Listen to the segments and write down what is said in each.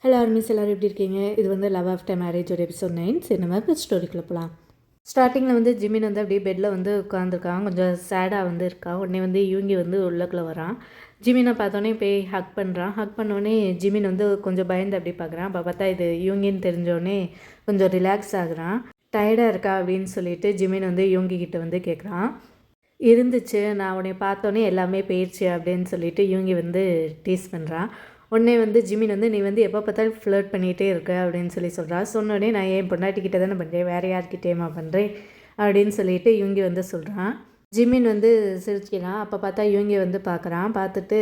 Hello armies எல்லோரும் எப்படி இருக்கீங்க? இது வந்து லவ் ஆஃப்டர் மேரேஜ் ஒரு எபிசோட் 9. சரி நம்ம இப்போ ஸ்டோரிக்குள்ளே போகலாம். ஸ்டார்டிங்கில் வந்து ஜிமின் வந்து அப்படியே பெட்டில் வந்து உட்காந்துருக்கான், கொஞ்சம் சேடாக வந்து இருக்கான். உடனே வந்து யூங்கி வந்து உள்ளக்குள்ளே வரான். ஜிமினை பார்த்தோன்னே போய் ஹக் பண்ணுறான். ஹக் பண்ணோடனே ஜிமின் வந்து கொஞ்சம் பயந்து அப்படி பார்க்குறான். அப்போ பார்த்தா இது யூங்கின்னு தெரிஞ்சோடனே கொஞ்சம் ரிலாக்ஸ் ஆகுறான். டயர்டாக இருக்கா அப்படின்னு சொல்லிட்டு ஜிமின் வந்து யூங்கி கிட்ட வந்து கேட்குறான். இருந்துச்சு, நான் உன்னை பார்த்தோன்னே எல்லாமே போயிடுச்சு அப்படின்னு சொல்லிட்டு யூங்கி வந்து டீஸ் பண்ணுறான். உடனே வந்து ஜிமின் வந்து நீ வந்து எப்போ பார்த்தாலும் ஃப்ளர்ட் பண்ணிகிட்டே இருக்க அப்படின்னு சொல்லி சொல்கிறா. சொன்னோடனே நான் என் பொண்டாட்டிக்கிட்ட தானே பண்ணுறேன், வேறு யார்கிட்டேயுமா பண்ணுறேன் அப்படின்னு சொல்லிட்டு யூங்கி வந்து சொல்கிறான். ஜிமின் வந்து சிரிச்சிக்கிறான். அப்போ பார்த்தா யூங்கி வந்து பார்க்குறான். பார்த்துட்டு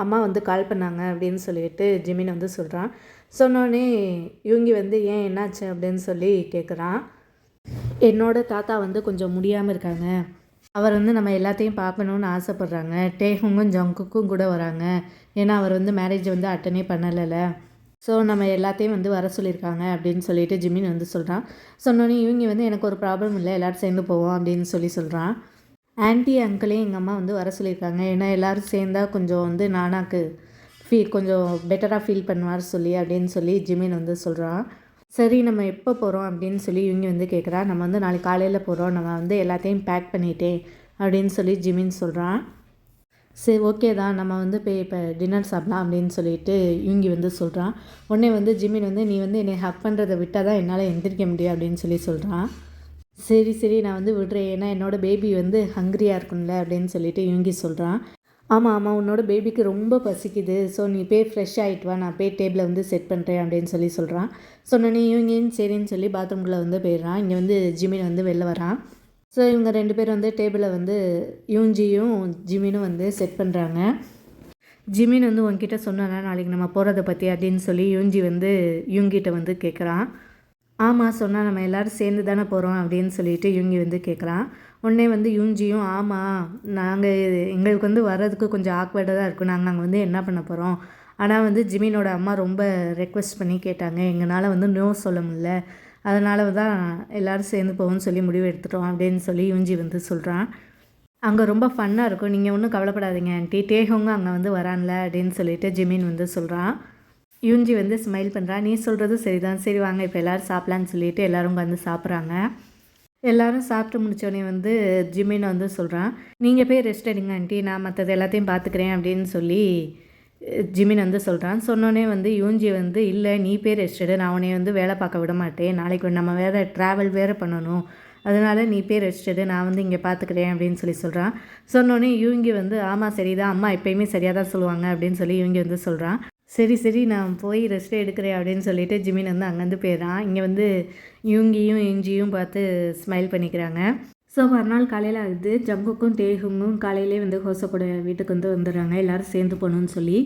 அம்மா வந்து கால் பண்ணாங்க அப்படின்னு சொல்லிட்டு ஜிமின் வந்து சொல்கிறான். சொன்னோடனே யூங்கி வந்து ஏன் என்னாச்சு அப்படின்னு சொல்லி கேட்குறான். என்னோட தாத்தா வந்து கொஞ்சம் முடியாமல் இருக்காங்க, அவர் வந்து நம்ம எல்லாத்தையும் பார்க்கணுன்னு ஆசைப்பட்றாங்க. டேஹுங்கும் ஜங்குக்கும் கூட வராங்க, ஏன்னா அவர் வந்து மேரேஜ் வந்து அட்டனே பண்ணலைல. ஸோ நம்ம எல்லாத்தையும் வந்து வர சொல்லியிருக்காங்க அப்படின்னு சொல்லிட்டு ஜிமின் வந்து சொல்கிறான். சொன்னோன்னே இவங்க வந்து எனக்கு ஒரு ப்ராப்ளம் இல்லை, எல்லோரும் சேர்ந்து போவோம் அப்படின்னு சொல்கிறான். ஆன்ட்டி அங்கிளையும் எங்கள் அம்மா வந்து வர சொல்லியிருக்காங்க, ஏன்னா எல்லோரும் சேர்ந்தால் கொஞ்சம் வந்து நானாக்கு கொஞ்சம் பெட்டராக ஃபீல் பண்ணுவார் சொல்லி அப்படின்னு சொல்லி ஜிமின் வந்து சொல்கிறான். சரி நம்ம எப்போ போகிறோம் அப்படின்னு சொல்லி இவங்க வந்து கேட்குறா. நம்ம வந்து நாளைக்கு காலையில் போகிறோம், நம்ம வந்து எல்லாத்தையும் பேக் பண்ணிட்டேன் அப்படின்னு சொல்லி ஜிமின் சொல்கிறான். சரி ஓகே தான், நம்ம வந்து போய் இப்போ டின்னர் சாப்பிட்லாம் அப்படின்னு சொல்லிட்டு இவங்க வந்து சொல்கிறான். உடனே வந்து ஜிமின் வந்து நீ வந்து என்னை ஹக் பண்ணுறதை விட்டால் தான் என்னால் எந்திரிக்க முடியும் அப்படின்னு சொல்லி சொல்கிறான். சரி சரி நான் வந்து விடுறேன், ஏன்னா என்னோடய பேபி வந்து ஹங்க்ரியாக இருக்கும்ல அப்படின்னு சொல்லிட்டு இவங்க சொல்கிறான். ஆமாம் ஆமாம், உன்னோட பேபிக்கு ரொம்ப பசிக்குது, ஸோ நீ போய் ஃப்ரெஷ் ஆகிட்டு வா, நான் போய் டேபிளை வந்து செட் பண்ணுறேன் அப்படின்னு சொல்லி சொல்கிறான். சொன்னோன்னே இவங்க சரின்னு சொல்லி பாத்ரூம்குள்ளே வந்து போயிடுறான். இங்கே வந்து ஜிமின் வந்து வெளில வரான். ஸோ இவங்க 2 பேர் வந்து டேபிளை வந்து யூஞ்சியும் ஜிமினும் வந்து செட் பண்ணுறாங்க. ஜிமின் வந்து உங்ககிட்ட சொன்னானா நாளைக்கு நம்ம போகிறத பற்றி அப்படின்னு சொல்லி யூஞ்சி வந்து இவங்கிட்ட வந்து கேட்குறான். ஆமாம் சொன்னால் நம்ம எல்லோரும் சேர்ந்து தானே போகிறோம் அப்படின்னு சொல்லிட்டு இவங்க வந்து கேட்குறான். உடனே வந்து யூஞ்சியும் ஆமாம், எங்களுக்கு வந்து வர்றதுக்கு கொஞ்சம் ஆக்வர்டாக தான் இருக்கும், நாங்கள் அங்கே வந்து என்ன பண்ண போகிறோம், ஆனால் வந்து ஜிமினோட அம்மா ரொம்ப ரெக்வெஸ்ட் பண்ணி கேட்டாங்க, எங்களால் வந்து நோ சொல்ல முடியல, அதனால தான் எல்லோரும் சேர்ந்து போவோம்னு சொல்லி முடிவு எடுத்துட்டோம் அப்படின்னு சொல்லி யூஞ்சி வந்து சொல்கிறான். அங்கே ரொம்ப ஃபன்னாக இருக்கும், நீங்கள் ஒன்றும் கவலைப்படாதீங்க ஆண்டி, டேஹோங்க அங்கே வந்து வரான்ல அப்படின்னு சொல்லிட்டு ஜிமின் வந்து சொல்கிறான். யூஞ்சி வந்து ஸ்மைல் பண்ணுறான். நீ சொல்கிறது சரிதான், சரி வாங்க இப்போ எல்லோரும் சாப்பிட்லான்னு சொல்லிட்டு எல்லோரும் வந்து சாப்பிட்றாங்க. எல்லோரும் சாப்பிட்டு முடித்தோடனே வந்து ஜிமின் வந்து சொல்கிறான், நீங்கள் போய் ரெஸ்ட் எடுங்க ஆண்டி, நான் மற்றது எல்லாத்தையும் பார்த்துக்கிறேன் அப்படின்னு சொல்லி ஜிமின் வந்து சொல்கிறான். சொன்னோன்னே வந்து யூஞ்சி வந்து இல்லை நீ போய் ரெஸ்ட் எடு, நான் உன்னை வந்து வேலை பார்க்க விட மாட்டேன், நாளைக்கு நம்ம வேறு ட்ராவல் வேறு பண்ணணும், அதனால் நீ போய் ரெஸ்ட் எடு, நான் வந்து இங்கே பார்த்துக்கிறேன் அப்படின்னு சொல்லி சொல்கிறான். சொன்னோன்னே யூங்கி வந்து ஆமாம் சரிதான், அம்மா எப்போயுமே சரியாக தான் சொல்லுவாங்க அப்படின்னு சொல்லி யூங்கி வந்து சொல்கிறான். சரி சரி நான் போய் ரெஸ்ட் எடுக்கிறேன் அப்படின்னு சொல்லிட்டு ஜிமின் வந்து அங்கேருந்து போயிடுறான். இங்கே வந்து யூங்கியும் இஞ்சியும் பார்த்து ஸ்மைல் பண்ணிக்கிறாங்க. ஸோ மறுநாள் காலையில் ஆகுது. ஜங்குக்கும் டேஹுங்கும் காலையிலே வந்து ஹோசோட வீட்டுக்கு வந்து வந்துடுறாங்க, எல்லோரும் சேர்ந்து போகணுன்னு சொல்லி.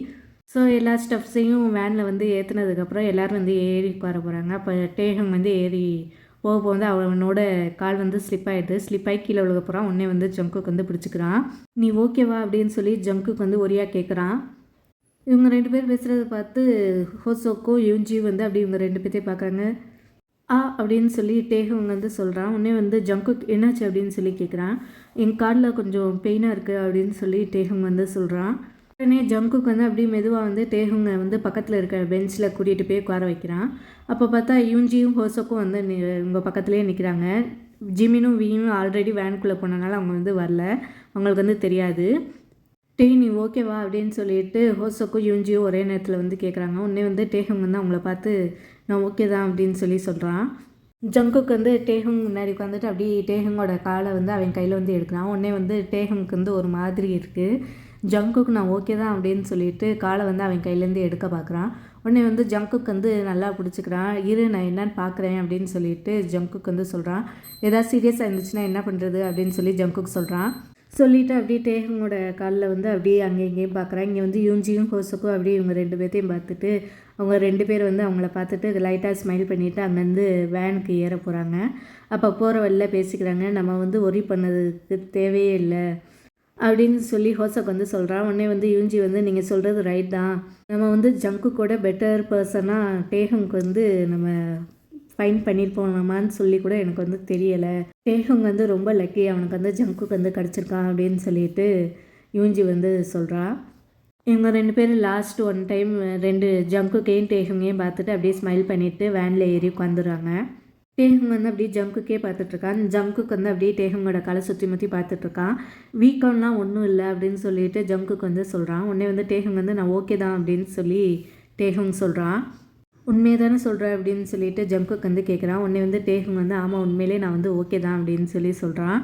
ஸோ எல்லா ஸ்டெப்ஸையும் வேனில் வந்து ஏற்றுனதுக்கப்புறம் எல்லோரும் வந்து ஏறி உட்கார போகிறாங்க. அப்போ டேஹுங் வந்து ஏறி போக வந்து அவனோட கால் வந்து ஸ்லிப் ஆகிடுது. ஸ்லிப் ஆகி கீழே விழுக போகிறான். உடனே வந்து ஜங்குக்கு வந்து பிடிச்சிக்கிறான். நீ ஓகேவா அப்படின்னு சொல்லி ஜங்குக்கு வந்து ஒரியா கேட்குறான். இவங்க 2 பேர் பேசுகிறத பார்த்து ஹோசோக்கும் யூஞ்சியும் வந்து அப்படி இவங்க 2 பேர்த்தையும் பார்க்குறாங்க. அப்படின்னு சொல்லி டேஹுங் வந்து சொல்கிறான். உடனே வந்து ஜங்குக் என்னாச்சு அப்படின்னு சொல்லி கேட்குறான். என் காலில் கொஞ்சம் பெயினாக இருக்குது அப்படின்னு சொல்லி டேஹுங் வந்து சொல்கிறான். உடனே ஜங்குக் வந்து அப்படியே மெதுவாக வந்து டேஹுங்கை வந்து பக்கத்தில் இருக்க பெஞ்சில் கூட்டிகிட்டு போய் உட்கார வைக்கிறான். அப்போ பார்த்தா யூஞ்சியும் ஹோசோக்கும் வந்து இவங்க பக்கத்துலேயே நிற்கிறாங்க. ஜிமினும் வியும் ஆல்ரெடி வேனுக்குள்ளே போனனால அவங்க வந்து வரல, அவங்களுக்கு வந்து தெரியாது. நீ ஓகேவா அப்படின்னு சொல்லிட்டு ஹோசோக்கும் யூஞ்சியும் ஒரே நேரத்தில் வந்து கேட்குறாங்க. உடனே வந்து டேஹுங் வந்து அவங்கள பார்த்து நான் ஓகே தான் அப்படின்னு சொல்லி சொல்கிறான். ஜங்குக்கு வந்து டேஹுங் முன்னாடி உட்காந்துட்டு அப்படியே டேஹுங்கோட காலை வந்து அவன் கையில் வந்து எடுக்கிறான். உடனே வந்து டேஹுங்க்கு வந்து ஒரு மாதிரி இருக்குது. ஜங்குக்கு நான் ஓகே தான் அப்படின்னு சொல்லிட்டு காலை வந்து அவன் கையிலேருந்து எடுக்க பார்க்குறான். உடனே வந்து ஜங்குக்கு வந்து நல்லா பிடிச்சிக்கிறான். இரு நான் என்னன்னு பார்க்குறேன் அப்படின்னு சொல்லிட்டு ஜங்குக்கு வந்து சொல்கிறான். ஏதாவது சீரியஸாக இருந்துச்சுன்னா என்ன பண்ணுறது அப்படின்னு சொல்லி ஜங்குக்கு சொல்கிறான். சொல்லிவிட்டு அப்படியே டேஹுங்கோட காலில் வந்து அப்படியே அங்கே இங்கேயும் பார்க்குறான். இங்கே வந்து யூஞ்சியும் ஹோசோக்கும் அப்படியே இவங்க 2 பேர்த்தையும் பார்த்துட்டு அவங்க 2 பேர் வந்து அவங்கள பார்த்துட்டு லைட்டாக ஸ்மைல் பண்ணிவிட்டு அங்கேருந்து வேனுக்கு ஏற போகிறாங்க. அப்போ போகிற வழியில் பேசிக்கிறாங்க, நம்ம வந்து ஒரி பண்ணதுக்கு தேவையே இல்லை அப்படின்னு சொல்லி ஹோசோக்கு வந்து சொல்கிறான். உடனே வந்து யூஞ்சி வந்து நீங்கள் சொல்கிறது ரைட் தான், நம்ம வந்து ஜங்கு கூட பெட்டர் பர்சனாக டேஹுங்க்கு வந்து நம்ம ஃபைன் பண்ணியிருப்போமான்னு சொல்லி கூட எனக்கு வந்து தெரியலை. டேஹுங் வந்து ரொம்ப லக்கி, அவனுக்கு வந்து ஜங்குக்கு வந்து கிடச்சிருக்கான் அப்படின்னு சொல்லிட்டு யூஞ்சி வந்து சொல்கிறான். இவங்க 2 பேரும் லாஸ்ட் ஒன் டைம் 2 ஜங்குக்கையும் டேஹுங்கையும் பார்த்துட்டு அப்படியே ஸ்மைல் பண்ணிவிட்டு வேனில் ஏறி உட்காந்துடுறாங்க. டேஹுங் வந்து அப்படியே ஜங்குக்கே பார்த்துட்ருக்கான். ஜங்குக்கு வந்து அப்படியே டேஹுங்கோட காலை சுற்றி முற்றி பார்த்துட்ருக்கான். வீக்கம்லாம் ஒன்றும் இல்லை அப்படின்னு சொல்லிட்டு ஜங்குக்கு வந்து சொல்கிறான். உடனே வந்து டேஹுங் வந்து நான் ஓகே தான் அப்படின்னு சொல்லி டேஹுங் சொல்கிறான். உண்மையை தானே சொல்கிறேன் அப்படின்னு சொல்லிட்டு ஜங்குக்கு வந்து கேட்குறான். உடனே வந்து டேஹுங் வந்து ஆமாம் உண்மையிலே நான் வந்து ஓகே தான் அப்படின்னு சொல்லி சொல்கிறான்.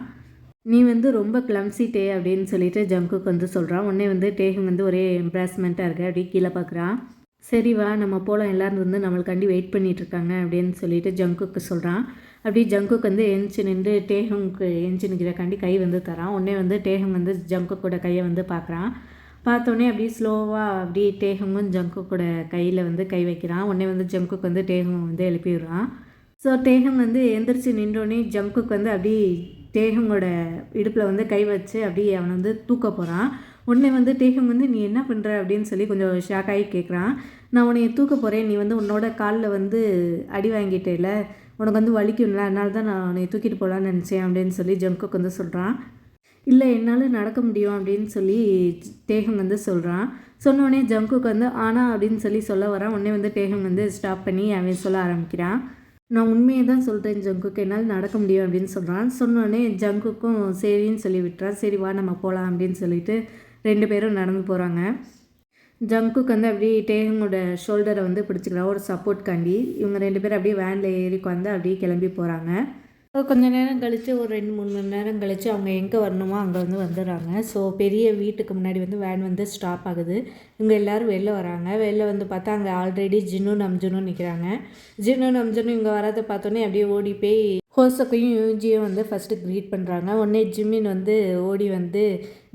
நீ வந்து ரொம்ப கிளம்சி டே அப்படின்னு சொல்லிட்டு ஜங்குக்கு வந்து சொல்கிறான். உடனே வந்து டேஹுங் வந்து ஒரே எம்ப்ராஸ்மெண்ட்டாக இருக்கு. அப்படியே கீழே பார்க்குறான். சரி வா நம்ம போகலாம், எல்லோரும் வந்து நம்மளுக்காண்டி வெயிட் பண்ணிகிட்ருக்காங்க அப்படின்னு சொல்லிட்டு ஜங்குக்கு சொல்கிறான். அப்படி ஜங்குக்கு வந்து எந்திச்சு நின்று டேஹுங்க்கு எந்திச்சு நிற்கிறக்காண்டி கை வந்து தரான். உடனே வந்து டேஹுங் வந்து ஜங்குக்கோட கையை வந்து பார்க்குறான். பார்த்தோன்னே அப்படியே ஸ்லோவாக அப்படியே டேஹுங்கும் ஜங்குக்கோட கையில் வந்து கை வைக்கிறான். உடனே வந்து ஜங்குக்கு வந்து டேஹுங் வந்து எழுப்பி விடுறான். ஸோ டேஹுங் வந்து எந்திரிச்சு நின்றோடனே ஜங்குக்கு வந்து அப்படியே டேஹுங்கோட இடுப்பில் வந்து கை வச்சு அப்படியே அவனை வந்து தூக்க போகிறான். உடனே வந்து டேஹுங் வந்து நீ என்ன பண்ணுற அப்படின்னு சொல்லி கொஞ்சம் ஷாக்காகி கேட்குறான். நான் உன்னை தூக்க போகிறேன், நீ வந்து உன்னோட காலில் வந்து அடி வாங்கிட்டேல, உனக்கு வந்து வலிக்கும்ல, அதனால தான் நான் உன்னை தூக்கிட்டு போகலான்னு நினச்சேன் அப்படின்னு சொல்லி ஜங்குக்கு வந்து சொல்கிறான். இல்லை என்னால் நடக்க முடியும் அப்படின்னு சொல்லி டேஹுங் வந்து சொல்கிறான். சொன்னோடனே ஜங்குக்கு வந்து ஆனால் அப்படின்னு சொல்லி சொல்ல வரான். உடனே வந்து டேஹுங் வந்து ஸ்டாப் பண்ணி அவன் சொல்ல ஆரம்பிக்கிறான். நான் உண்மையை தான் சொல்கிறேன் ஜங்குக்கு, என்னால் நடக்க முடியும் அப்படின்னு சொல்கிறான். சொன்னோடனே ஜங்குக்கும் சரின்னு சொல்லி விட்டுறான். சரி வா நம்ம போகலாம் அப்படின்னு சொல்லிட்டு 2 பேரும் நடந்து போகிறாங்க. ஜங்குக்கு வந்து அப்படியே டேஹுங்கோட ஷோல்டரை வந்து பிடிச்சிக்கிறான் ஒரு சப்போர்ட்காண்டி. இவங்க 2 பேரும் அப்படியே வேனில் ஏறி உட்காந்து அப்படியே கிளம்பி போகிறாங்க. கொஞ்சம் நேரம் கழித்து ஒரு 2-3 மணி நேரம் கழித்து அவங்க எங்கே வரணுமோ அங்கே வந்து வந்துடுறாங்க. ஸோ பெரிய வீட்டுக்கு முன்னாடி வந்து வேன் வந்து ஸ்டாப் ஆகுது. இவங்க எல்லோரும் வெளில வராங்க. வெளில வந்து பார்த்தா அங்கே ஆல்ரெடி ஜின்னும் நம்ஜுனும் நிற்கிறாங்க. ஜின்னும் நம்ஜுனும் இங்கே வரதை பார்த்தோன்னே அப்படியே ஓடி போய் ஹோசக்கையும் யூஜியும் வந்து ஃபஸ்ட்டு க்ரீட் பண்ணுறாங்க. உடனே ஜிம்மின் வந்து ஓடி வந்து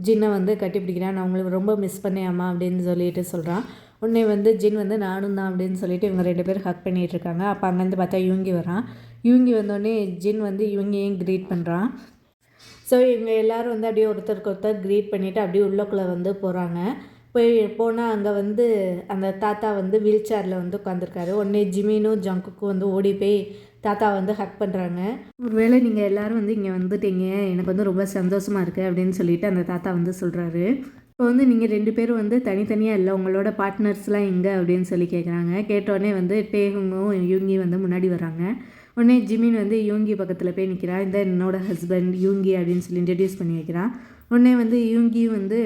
ஜின்னை வந்து கட்டிப்பிடிக்கிறான். நான் உங்களுக்கு ரொம்ப மிஸ் பண்ணேம்மா அப்படின்னு சொல்லிட்டு சொல்கிறான். உடனே வந்து ஜின் வந்து நானும் தான் அப்படின்னு சொல்லிட்டு இவங்க 2 பேரும் ஹக் பண்ணிகிட்டு இருக்காங்க. அப்போ அங்கேருந்து பார்த்தா யூங்கி வரான். யூங்கி வந்தோடனே ஜின் வந்து இவங்கையும் க்ரீட் பண்ணுறான். ஸோ இவங்க எல்லோரும் வந்து அப்படியே ஒருத்தருக்கு ஒருத்தர் க்ரீட் பண்ணிவிட்டு அப்படியே உள்ளக்குள்ளே வந்து போகிறாங்க. போனால் அங்கே வந்து அந்த தாத்தா வந்து வீல் சேரில் வந்து உட்காந்துருக்காரு. உடனே ஜிமினும் ஜங்குக்கும் வந்து ஓடி போய் தாத்தா வந்து ஹக் பண்ணுறாங்க. ஒருவேளை நீங்கள் எல்லோரும் வந்து இங்கே வந்துட்டீங்க, எனக்கு வந்து ரொம்ப சந்தோஷமாக இருக்குது அப்படின்னு சொல்லிட்டு அந்த தாத்தா வந்து சொல்கிறாரு. இப்போ வந்து நீங்கள் 2 பேரும் வந்து தனித்தனியாக இல்லை, உங்களோட பார்ட்னர்ஸ்லாம் எங்கே அப்படின்னு சொல்லி கேட்குறாங்க. கேட்டோடனே வந்து டேஹுங்கும் யூங்கி வந்து முன்னாடி வராங்க. உடனே ஜிமின் வந்து யூங்கி பக்கத்தில் போய் நிற்கிறா. இந்த என்னோட ஹஸ்பண்ட் யூங்கி அப்படின்னு சொல்லி இன்ட்ரடியூஸ் பண்ணி வைக்கிறான். உடனே வந்து யூங்கியும் வந்து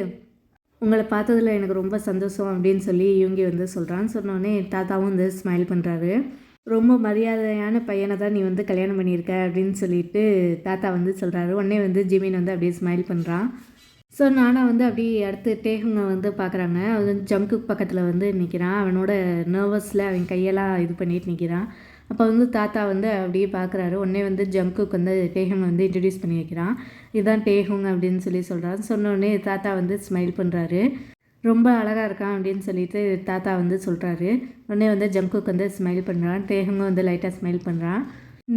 உங்களை பார்த்ததில் எனக்கு ரொம்ப சந்தோஷம் அப்படின்னு சொல்லி யூங்கி வந்து சொல்கிறான்னு சொன்னோடனே தாத்தாவும் வந்து ஸ்மைல் பண்ணுறாரு. ரொம்ப மரியாதையான பையனை தான் நீ வந்து கல்யாணம் பண்ணியிருக்க அப்படின்னு சொல்லிட்டு தாத்தா வந்து சொல்கிறாரு. உடனே வந்து ஜிமின் வந்து அப்படியே ஸ்மைல் பண்ணுறான். ஸோ நானா வந்து அப்படியே அடுத்து டேஹுங்க வந்து பார்க்குறாங்க. அது வந்து ஜங்குக்கு பக்கத்தில் வந்து நிற்கிறான். அவனோட நர்வஸில் அவன் கையெல்லாம் இது பண்ணிட்டு நிற்கிறான். அப்போ வந்து தாத்தா வந்து அப்படியே பார்க்குறாரு. உடனே வந்து ஜங்குக்கு வந்து டேஹுங் வந்து இன்ட்ரடியூஸ் பண்ணி வைக்கிறான். இதுதான் டேஹுங் அப்படின்னு சொல்லி சொல்கிறான். சொன்னோடனே தாத்தா வந்து ஸ்மைல் பண்ணுறாரு. ரொம்ப அழகாக இருக்கான் அப்படின்னு சொல்லிட்டு தாத்தா வந்து சொல்கிறாரு. உடனே வந்து ஜங்குக்கு வந்து ஸ்மைல் பண்ணுறான். டேஹுங்கும் வந்து லைட்டாக ஸ்மைல் பண்ணுறான்.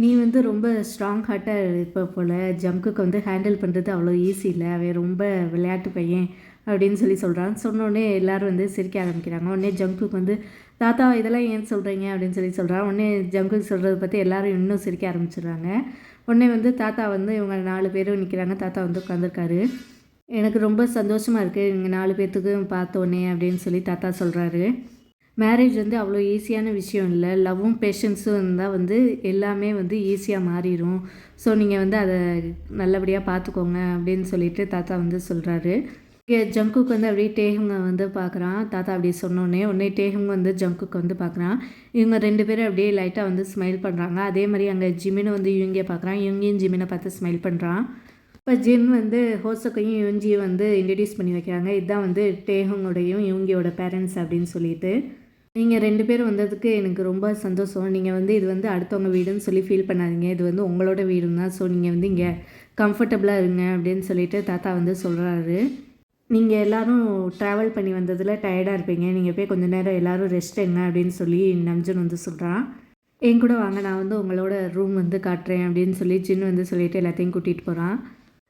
நீ வந்து ரொம்ப ஸ்ட்ராங் ஹார்ட்டாக இருப்ப போல், ஜங்குக்கு வந்து ஹேண்டில் பண்ணுறது அவ்வளோ ஈஸி இல்லை, அவன் ரொம்ப விளையாட்டு பையன் அப்படின்னு சொல்லி சொல்கிறான். சொன்னோடனே எல்லோரும் வந்து சிரிக்க ஆரம்பிக்கிறாங்க. உடனே ஜங்குக்கு வந்து தாத்தா இதெல்லாம் ஏன் சொல்கிறீங்க அப்படின்னு சொல்லி சொல்கிறான். உடனே ஜங்குக்கு சொல்கிறத பற்றி எல்லோரும் இன்னும் சிரிக்க ஆரம்பிச்சிடுறாங்க. உடனே வந்து தாத்தா வந்து இவங்க 4 பேரும் நிற்கிறாங்க. தாத்தா வந்து உட்காந்துருக்காரு. எனக்கு ரொம்ப சந்தோஷமாக இருக்குது இவங்க 4 பேர்த்துக்கும் பார்த்தோன்னே அப்படின்னு சொல்லி தாத்தா சொல்கிறாரு. மேரேஜ் வந்து அவ்வளோ ஈஸியான விஷயம் இல்லை. லவ்வும் பேஷன்ஸும் இருந்தால் வந்து எல்லாமே வந்து ஈஸியாக மாறிடும். ஸோ நீங்கள் வந்து அதை நல்லபடியாக பார்த்துக்கோங்க அப்படின்னு சொல்லிட்டு தாத்தா வந்து சொல்கிறாரு. ஜங்குக்கு வந்து அப்படியே டேஹுங்க வந்து பார்க்குறான். தாத்தா அப்படி சொன்னோடனே உடனே டேஹுங்க வந்து ஜங்குக்கு வந்து பார்க்குறான். இவங்க 2 பேரும் அப்படியே லைட்டாக வந்து ஸ்மைல் பண்ணுறாங்க. அதே மாதிரி அங்கே ஜிமினை வந்து யூங்கியை பார்க்குறான். யூங்கியும் ஜிமினை பார்த்து ஸ்மைல் பண்ணுறான். இப்போ ஜின் வந்து ஹோசக்கையும் யூங்கியும் வந்து இன்ட்ரடியூஸ் பண்ணி வைக்கிறாங்க. இதுதான் வந்து டேஹுங்கோடையும் யூங்கியோட பேரண்ட்ஸ் அப்படின்னு சொல்லிட்டு. நீங்கள் 2 பேரும் வந்ததுக்கு எனக்கு ரொம்ப சந்தோஷம். நீங்கள் வந்து இது வந்து அடுத்தவங்க வீடுன்னு சொல்லி ஃபீல் பண்ணாதீங்க. இது வந்து உங்களோட வீடுங்க தான். ஸோ நீங்கள் வந்து இங்கே கம்ஃபர்டபுளாக இருங்க அப்படின்னு சொல்லிட்டு தாத்தா வந்து சொல்கிறாரு. நீங்கள் எல்லோரும் ட்ராவல் பண்ணி வந்ததில் டயர்டாக இருப்பீங்க. நீங்கள் போய் கொஞ்சம் நேரம் எல்லோரும் ரெஸ்ட் எடுங்க அப்படின்னு சொல்லி நம்ஜன் வந்து சொல்கிறான். என் கூட வாங்க, நான் வந்து உங்களோட ரூம் வந்து காட்டுறேன் அப்படின்னு சொல்லி ஜின் வந்து சொல்லிவிட்டு எல்லாத்தையும் கூட்டிகிட்டு போகிறான்.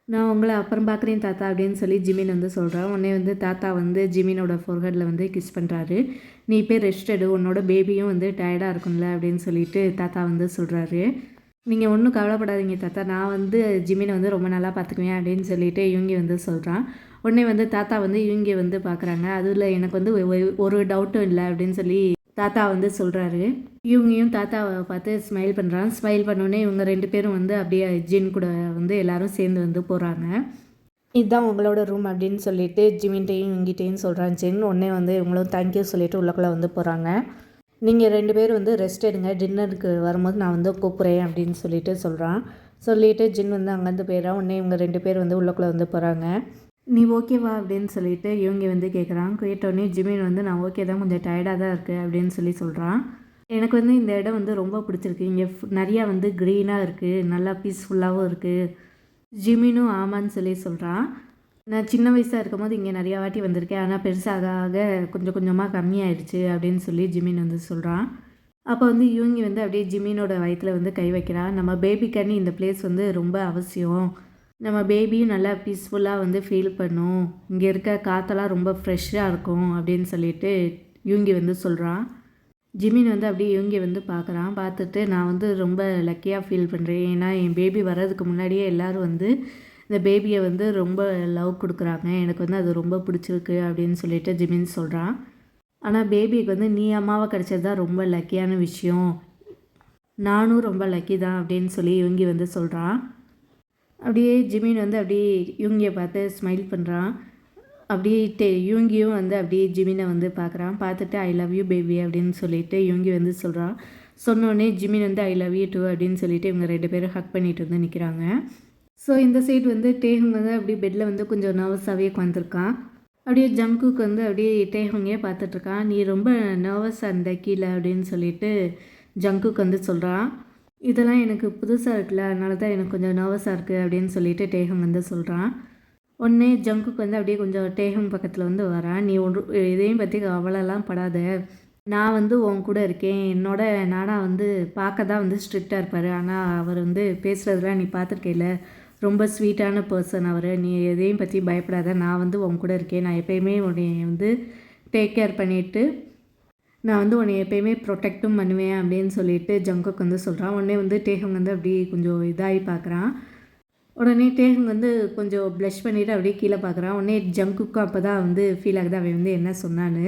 நான் உங்களை அப்புறம் பார்க்குறேன் தாத்தா அப்படின்னு சொல்லி ஜிமின் வந்து சொல்கிறான். உடனே வந்து தாத்தா வந்து ஜிமினோட ஃபோர்ஹெட்டில் வந்து கிஸ் பண்ணுறாரு. நீ போய் ரெஸ்ட் எடு, உன்னோட பேபியும் வந்து டயர்டாக இருக்கும்ல அப்படின்னு சொல்லிட்டு தாத்தா வந்து சொல்கிறாரு. நீங்கள் ஒன்றும் கவலைப்படாதீங்க தாத்தா, நான் வந்து ஜிமினை வந்து ரொம்ப நல்லா பார்த்துக்குவேன் அப்படின்னு சொல்லிட்டு யூங்கி வந்து சொல்கிறான். உடனே வந்து தாத்தா வந்து இவங்க வந்து பார்க்குறாங்க. அதில் எனக்கு வந்து ஒரு டவுட்டும் இல்லை அப்படின்னு சொல்லி தாத்தா வந்து சொல்கிறாரு. இவங்கயும் தாத்தாவை பார்த்து ஸ்மைல் பண்ணுறாங்க. ஸ்மைல் பண்ணோடனே இவங்க 2 பேரும் வந்து அப்படியே ஜின் கூட வந்து எல்லோரும் சேர்ந்து வந்து போகிறாங்க. இதுதான் உங்களோட ரூம் அப்படின்னு சொல்லிட்டு ஜிமின்ட்டையும் இவங்கிட்டையும் சொல்கிறான் ஜின். உடனே வந்து இவங்களும் தேங்க்யூ சொல்லிவிட்டு உள்ளக்குள்ளே வந்து போகிறாங்க. நீங்கள் 2 பேரும் வந்து ரெஸ்ட் எடுங்க, டின்னருக்கு வரும்போது நான் வந்து கூப்பிட்றேன் அப்படின்னு சொல்லிட்டு சொல்கிறான். சொல்லிவிட்டு ஜின் வந்து அங்கேருந்து போயிடறான். உடனே இவங்க 2 பேர் வந்து உள்ளக்குள்ளே வந்து போகிறாங்க. நீ ஓகேவா அப்படின்னு சொல்லிட்டு இவங்க வந்து கேட்குறான். கேட்டோடனே ஜிமின் வந்து நான் ஓகே தான், கொஞ்சம் டயர்டாக தான் இருக்குது அப்படின்னு சொல்லி சொல்கிறான். எனக்கு வந்து இந்த இடம் வந்து ரொம்ப பிடிச்சிருக்கு. இங்கே நிறையா வந்து க்ரீனாக இருக்குது, நல்லா பீஸ்ஃபுல்லாகவும் இருக்குது. ஜிமினும் ஆமான்னு சொல்லி சொல்கிறான். நான் சின்ன வயசாக இருக்கும்போது இங்கே நிறையா வாட்டி வந்திருக்கேன், ஆனால் பெருசாக ஆக கொஞ்சம் கொஞ்சமாக கம்மியாயிடுச்சு அப்படின்னு சொல்லி ஜிமின் வந்து சொல்கிறான். அப்போ வந்து இவங்க வந்து அப்படியே ஜிமினோட வயிற்றில் வந்து கை வைக்கிறான். நம்ம பேபிக்காண்டி இந்த பிளேஸ் வந்து ரொம்ப அவசியம், நம்ம பேபியும் நல்லா பீஸ்ஃபுல்லாக வந்து ஃபீல் பண்ணும், இங்கே இருக்க காற்றெல்லாம் ரொம்ப ஃப்ரெஷ்ஷாக இருக்கும் அப்படின்னு சொல்லிட்டு இவங்க வந்து சொல்கிறான். ஜிமின் வந்து அப்படியே இவங்க வந்து பார்க்குறான். பார்த்துட்டு நான் வந்து ரொம்ப லக்கியாக ஃபீல் பண்ணுறேன், ஏன்னா என் பேபி வர்றதுக்கு முன்னாடியே எல்லோரும் வந்து இந்த பேபியை வந்து ரொம்ப லவ் கொடுக்குறாங்க, எனக்கு வந்து அது ரொம்ப பிடிச்சிருக்கு அப்படின்னு சொல்லிட்டு ஜிமின் சொல்கிறான். ஆனால் பேபிக்கு வந்து நீ அம்மாவை கிடச்சது தான் ரொம்ப லக்கியான விஷயம், நானும் ரொம்ப லக்கி தான் அப்படின்னு சொல்லி இவங்க வந்து சொல்கிறான். அப்படியே ஜிமின் வந்து அப்படியே இவங்க பார்த்து ஸ்மைல் பண்ணுறான். அப்படியே இவங்கியும் வந்து அப்படியே ஜிமினை வந்து பார்க்குறான். பார்த்துட்டு ஐ லவ் யூ பேபி அப்படின்னு சொல்லிட்டு இவங்க வந்து சொல்கிறான். சொன்னோடனே ஜிமின் வந்து ஐ லவ் யூ டூ அப்படின்னு சொல்லிட்டு இவங்க 2 பேரும் ஹக் பண்ணிட்டு வந்து நிற்கிறாங்க. ஸோ இந்த சைடு வந்து டேஹுங் வந்து அப்படியே பெட்டில் வந்து கொஞ்சம் நர்வஸாகவே உட்காந்துருக்கான். அப்படியே ஜங்குக்கு வந்து அப்படியே டேஹுங்கே பார்த்துட்ருக்கான். நீ ரொம்ப நர்வஸாக இருந்த கீழே அப்படின்னு சொல்லிட்டு ஜங்குக்கு வந்து சொல்கிறான். இதெல்லாம் எனக்கு புதுசாக இருக்குல்ல, அதனால தான் எனக்கு கொஞ்சம் நர்வஸாக இருக்குது அப்படின்னு சொல்லிட்டு டேஹுங் வந்து சொல்கிறான். உடனே ஜங்குக்கு வந்து அப்படியே கொஞ்சம் டேஹுங் பக்கத்தில் வந்து வரான். நீ இதையும் பற்றி கவலைலாம் படாத, நான் வந்து உன் கூட இருக்கேன். என்னோட நானா வந்து பார்க்க தான் வந்து ஸ்ட்ரிக்டாக இருப்பார், ஆனால் அவர் வந்து பேசுகிறதுலாம் நீ பார்த்துருக்கேல, ரொம்ப ஸ்வீட்டான பர்சன் அவர். நீ எதையும் பற்றி பயப்படாத, நான் வந்து உன் கூட இருக்கேன். நான் எப்போயுமே உன்னை வந்து டேக் கேர் பண்ணிவிட்டு நான் வந்து உன்னை எப்போயுமே ப்ரொடெக்டும் பண்ணுவேன் அப்படின்னு சொல்லிட்டு ஜங்குக்கு வந்து சொல்கிறான். உடனே வந்து டேஹுங் வந்து அப்படி கொஞ்சம் இதாகி பார்க்குறான். உடனே டேஹுங் வந்து கொஞ்சம் ப்ளஷ் பண்ணிவிட்டு அப்படியே கீழே பார்க்குறான். உடனே ஜங்குக்கும் அப்போ தான் வந்து ஃபீல் ஆகுது அவன் வந்து என்ன சொன்னான்னு.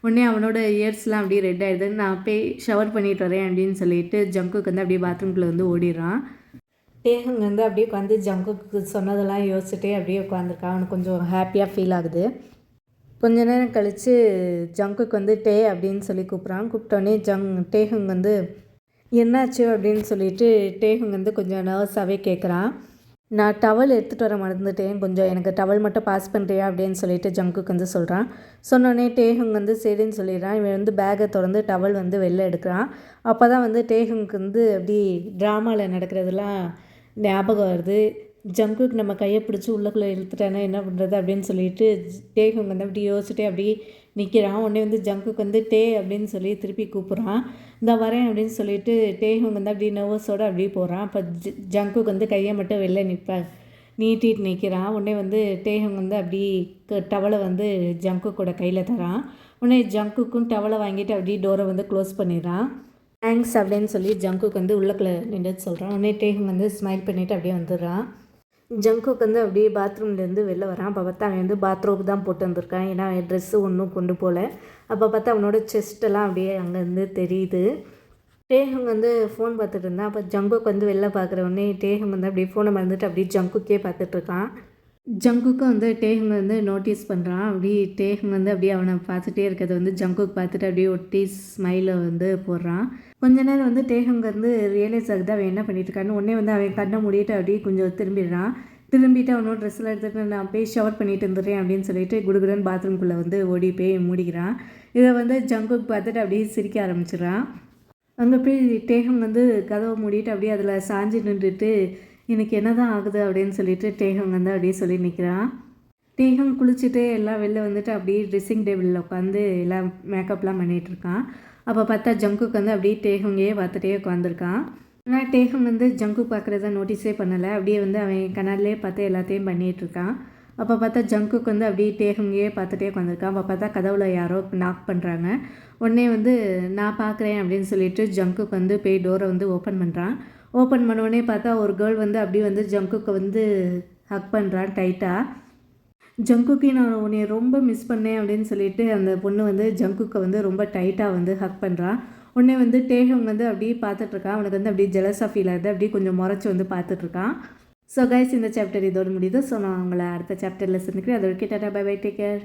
உடனே அவனோட இயர்ஸ்லாம் அப்படியே ரெட் ஆகிடுது. நான் போய் ஷவர் பண்ணிட்டு வரேன் அப்படின்னு சொல்லிட்டு ஜங்குக்கு வந்து அப்படியே பாத்ரூம்குள்ளே வந்து ஓடிடுறான். டேஹுங் வந்து அப்படியே உட்காந்து ஜங்குக்கு சொன்னதெல்லாம் யோசிச்சுட்டே அப்படியே உட்காந்துருக்கான். அவனுக்கு கொஞ்சம் ஹாப்பியாக ஃபீல் ஆகுது. கொஞ்ச நேரம் கழித்து ஜங்குக்கு வந்து டே அப்படின்னு சொல்லி கூப்பிட்றான். கூப்பிட்டோன்னே டேஹுங் வந்து என்னாச்சு அப்படின்னு சொல்லிட்டு டேஹுங் வந்து கொஞ்சம் நர்வஸாகவே கேட்குறான். நான் டவல் எடுத்துகிட்டு வர மறந்துட்டேன், கொஞ்சம் எனக்கு டவல் மட்டும் பாஸ் பண்ணுறியா அப்படின்னு சொல்லிட்டு ஜங்குக்கு வந்து சொல்கிறான். சொன்னோடனே டேஹுங் வந்து சரின்னு சொல்லிடுறான். இவன் வந்து பேக்கை திறந்து டவல் வந்து வெளில எடுக்கிறான். அப்போ தான் வந்து டேஹுங்க்கு வந்து அப்படி ட்ராமாவில் நடக்கிறதுலாம் ஞாபகம் வருது. ஜங்குக்கு நம்ம கையை பிடிச்சி உள்ளக்குள்ளே இழுத்துட்டானா என்ன பண்ணுறது அப்படின்னு சொல்லிட்டு டேஹுங் வந்து அப்படி யோசிச்சுட்டே அப்படி நிற்கிறான். உடனே வந்து ஜங்குக்கு வந்து டே அப்படின்னு சொல்லி திருப்பி கூப்பிட்றான். இந்த வரேன் அப்படின்னு சொல்லிட்டு டேஹுங் வந்து அப்படி நர்வஸோடு அப்படியே போகிறான். அப்போ ஜங்குக்கு வந்து கையை மட்டும் வெளில நீட்டிட்டு நிற்கிறான். உடனே வந்து டேஹுங் வந்து அப்படி டவலை வந்து ஜங்குக்கோட கையில் தரான். உடனே ஜங்குக்கும் டவலை வாங்கிட்டு அப்படியே டோரை வந்து க்ளோஸ் பண்ணிடுறான். தேங்க்ஸ் அப்படின்னு சொல்லி ஜங்குக்கு வந்து உள்ளக்குள்ளே நின்று சொல்கிறான். உடனே டேஹுங் வந்து ஸ்மைல் பண்ணிவிட்டு அப்படியே வந்துடுறான். ஜங்குக்கு வந்து அப்படியே பாத்ரூம்லேருந்து வெளில வரான். அப்போ பார்த்தா அவன் வந்து பாத்ரூம் தான் போட்டு வந்திருக்கான், ஏன்னா அவன் ட்ரெஸ்ஸு ஒன்றும் கொண்டு போகல. அப்போ பார்த்தா அவனோட செஸ்ட்டெல்லாம் அப்படியே அங்கேருந்து தெரியுது. டேஹுங் வந்து ஃபோன் பார்த்துட்டு இருந்தான். அப்போ ஜங்குக்கு வந்து வெளில பார்க்குறவொடனே டேஹுங் வந்து அப்படியே ஃபோனை மறந்துட்டு அப்படியே ஜங்குக்கே பார்த்துட்ருக்கான். ஜங்குக்கும் வந்து டேஹுங் வந்து நோட்டீஸ் பண்ணுறான். அப்படி டேஹுங் வந்து அப்படியே அவனை பார்த்துட்டே இருக்கிறத வந்து ஜங்குக்கு பார்த்துட்டு அப்படியே ஒட்டி ஸ்மைலை வந்து போடுறான். கொஞ்ச நேரம் வந்து டேஹுங் வந்து ரியலைஸ் ஆகுது அவன் என்ன பண்ணிட்டுருக்கான்னு. உடனே வந்து அவன் கண்ணை மூடிட்டு அப்படியே கொஞ்சம் திரும்பிடுறான். திரும்பிட்டு அவனோட ட்ரெஸ்ஸில் எடுத்துகிட்டு நான் போய் ஷவர் பண்ணிட்டு இருந்துடுறேன் அப்படின்னு சொல்லிட்டு குடுகுடன் பாத்ரூம்குள்ளே வந்து ஓடி போய் மூடிக்கிறான். இதை வந்து ஜங்குக்கு பார்த்துட்டு அப்படியே சிரிக்க ஆரம்பிச்சிடுறான். அங்கே போய் டேஹுங் வந்து கதவை மூடிட்டு அப்படியே அதில் சாஞ்சு நின்றுட்டு எனக்கு என்ன தான் ஆகுது அப்படின்னு சொல்லிட்டு டேஹுங் வந்து அப்படியே சொல்லி நிற்கிறான். டேஹுங் குளிச்சுட்டு எல்லாம் வெளில வந்துட்டு அப்படியே ட்ரெஸ்ஸிங் டேபிளில் உட்காந்து எல்லாம் மேக்கப்லாம் பண்ணிகிட்ருக்கான். அப்போ பார்த்தா ஜங்குக்கு வந்து அப்படியே டேஹுங்கே பார்த்துட்டே உட்காந்துருக்கான். ஆனால் டேஹுங் வந்து ஜங்கு பார்க்குறத நோட்டீஸே பண்ணலை. அப்படியே வந்து அவன் கண்ணாலே பார்த்து எல்லாத்தையும் பண்ணிகிட்ருக்கான். அப்போ பார்த்தா ஜங்குக்கு வந்து அப்படியே டேஹுங்கே பார்த்துட்டே உட்காந்துருக்கான். அப்போ பார்த்தா கதவுல யாரோ நாக் பண்ணுறாங்க. உடனே வந்து நான் பார்க்குறேன் அப்படின்னு சொல்லிட்டு ஜங்குக்கு வந்து போய் டோரை வந்து ஓப்பன் பண்ணுறான். ஓப்பன் பண்ணோடனே பார்த்தா ஒரு கேர்ள் வந்து அப்படியே வந்து ஜங்குக்கு வந்து ஹக் பண்ணுறான் டைட்டாக. ஜங்குக்கே நான் உன்னை ரொம்ப மிஸ் பண்ணேன் அப்படின்னு சொல்லிட்டு அந்த பொண்ணு வந்து ஜங்குக்கை வந்து ரொம்ப டைட்டாக வந்து ஹக் பண்ணுறான். உடனே வந்து டேஹம் வந்து அப்படியே பார்த்துட்ருக்கான். அவனுக்கு வந்து அப்படியே ஜெலஸாக ஃபீல் ஆகுது. அப்படியே கொஞ்சம் முறைச்சி வந்து பார்த்துட்ருக்கான். ஸோ கைஸ், இந்த சாப்டர் இதோடு முடியுது. ஸோ நான் உங்களை அடுத்த சாப்டரில் சந்திக்கிறேன். அது வரைக்கும் tata, bye bye, take care.